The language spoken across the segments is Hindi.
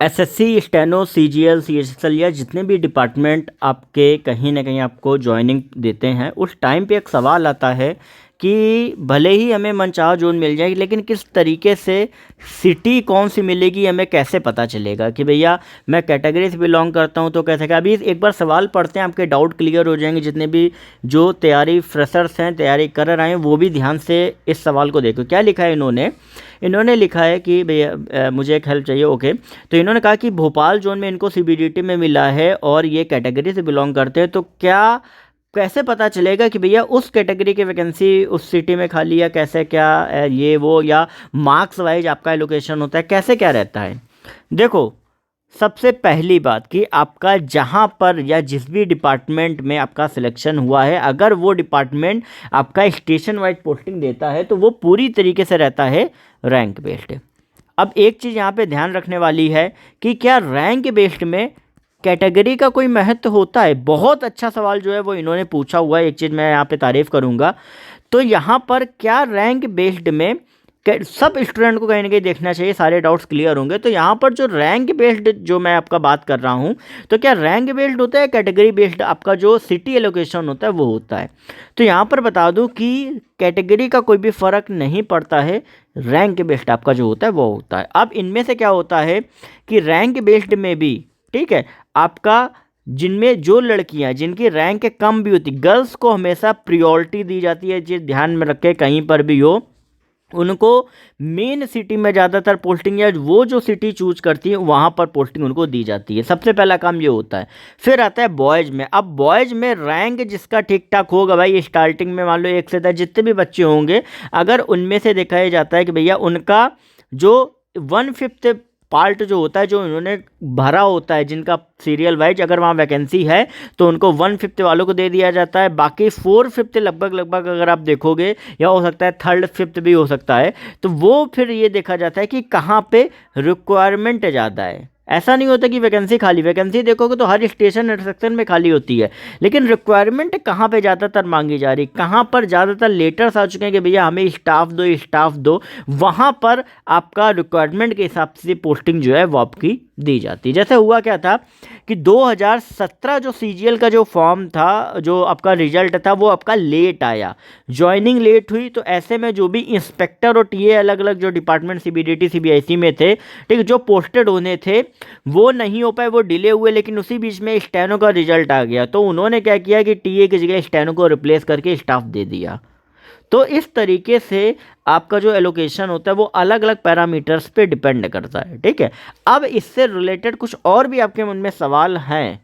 एसएससी, स्टेनो, सीजीएल, सीएचएसएल या जितने भी डिपार्टमेंट आपके कहीं ना कहीं आपको ज्वाइनिंग देते हैं, उस टाइम पे एक सवाल आता है कि भले ही हमें मनचाहा जोन मिल जाएगी, लेकिन किस तरीके से सिटी कौन सी मिलेगी हमें कैसे पता चलेगा कि भैया मैं कैटेगरी से बिलोंग करता हूँ तो कैसे क्या। अभी एक बार सवाल पढ़ते हैं, आपके डाउट क्लियर हो जाएंगे। जितने भी जो तैयारी फ्रेशर्स हैं, तैयारी कर रहे हैं, वो भी ध्यान से इस सवाल को देखो। क्या लिखा है इन्होंने लिखा है कि भैया मुझे एक हेल्प चाहिए। ओके, तो इन्होंने कहा कि भोपाल जोन में इनको सीबीडीटी में मिला है और ये कैटेगरी से बिलोंग करते हैं, तो क्या कैसे पता चलेगा कि भैया उस कैटेगरी की वैकेंसी उस सिटी में खाली है, कैसे क्या ये वो, या मार्क्स वाइज आपका एलोकेशन होता है, कैसे क्या रहता है। देखो, सबसे पहली बात कि आपका जहाँ पर या जिस भी डिपार्टमेंट में आपका सिलेक्शन हुआ है, अगर वो डिपार्टमेंट आपका स्टेशन वाइज पोस्टिंग देता है तो वो पूरी तरीके से रहता है रैंक बेस्ड। अब एक चीज़ यहाँ पे ध्यान रखने वाली है कि क्या रैंक बेस्ड में कैटेगरी का कोई महत्व होता है। बहुत अच्छा सवाल जो है वो इन्होंने पूछा हुआ है। एक चीज़ मैं यहाँ पे तारीफ़ करूँगा, तो यहाँ पर क्या रैंक बेस्ड में सब स्टूडेंट को कहीं ना कहीं देखना चाहिए, सारे डाउट्स क्लियर होंगे। तो यहाँ पर जो रैंक बेस्ड जो मैं आपका बात कर रहा हूँ, तो क्या रैंक बेस्ड होता है, कैटेगरी बेस्ड आपका जो सिटी एलोकेशन होता है वो होता है। तो यहाँ पर बता दूँ कि कैटेगरी का कोई भी फ़र्क नहीं पड़ता है, रैंक बेस्ड आपका जो होता है वो होता है। अब इनमें से क्या होता है कि रैंक बेस्ड में भी, ठीक है, आपका जिनमें जो लड़कियां जिनकी रैंक कम भी होती, गर्ल्स को हमेशा प्रियोरिटी दी जाती है। ये ध्यान में रखें, कहीं पर भी हो उनको मेन सिटी में ज़्यादातर पोस्टिंग, या वो जो सिटी चूज करती है वहाँ पर पोस्टिंग उनको दी जाती है। सबसे पहला काम ये होता है। फिर आता है बॉयज़ में। अब बॉयज़ में रैंक जिसका ठीक ठाक होगा भाई, स्टार्टिंग में मान लो 1 से 10 जितने भी बच्चे होंगे, अगर उनमें से देखा जाता है कि भैया उनका जो 1/5 पार्ट जो होता है, जो उन्होंने भरा होता है, जिनका सीरियल वाइज अगर वहाँ वैकेंसी है तो उनको 1/5 वालों को दे दिया जाता है। बाकी 4/5 लगभग अगर आप देखोगे, या हो सकता है 3/5 भी हो सकता है, तो वो फिर ये देखा जाता है कि कहाँ पे रिक्वायरमेंट ज़्यादा है। ऐसा नहीं होता कि वैकेंसी खाली, वैकेंसी देखोगे तो हर स्टेशन सेक्शन में खाली होती है, लेकिन रिक्वायरमेंट कहाँ पे ज़्यादातर मांगी जा रही, कहाँ पर ज़्यादातर लेटर्स आ चुके हैं कि भैया हमें स्टाफ दो, वहाँ पर आपका रिक्वायरमेंट के हिसाब से पोस्टिंग जो है वो आपकी दी जाती है। जैसे हुआ क्या था कि 2017 जो सीजीएल का जो फॉर्म था, जो आपका रिजल्ट था, वो आपका लेट आया, ज्वाइनिंग लेट हुई। तो ऐसे में जो भी इंस्पेक्टर और टीए अलग अलग जो डिपार्टमेंट सीबीडीटी सीबीआईसी में थे, ठीक, जो पोस्टेड होने थे वो नहीं हो पाए, वो डिले हुए। लेकिन उसी बीच में स्टेनो का रिजल्ट आ गया, तो उन्होंने क्या किया कि टीए की जगह स्टेनो को रिप्लेस करके स्टाफ दे दिया। तो इस तरीके से आपका जो एलोकेशन होता है वो अलग अलग पैरामीटर्स पे डिपेंड करता है, ठीक है। अब इससे रिलेटेड कुछ और भी आपके मन में सवाल हैं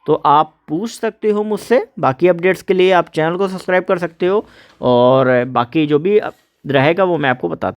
तो आप पूछ सकते हो मुझसे। बाकी अपडेट्स के लिए आप चैनल को सब्सक्राइब कर सकते हो, और बाकी जो भी रहेगा वो मैं आपको बताता हूँ।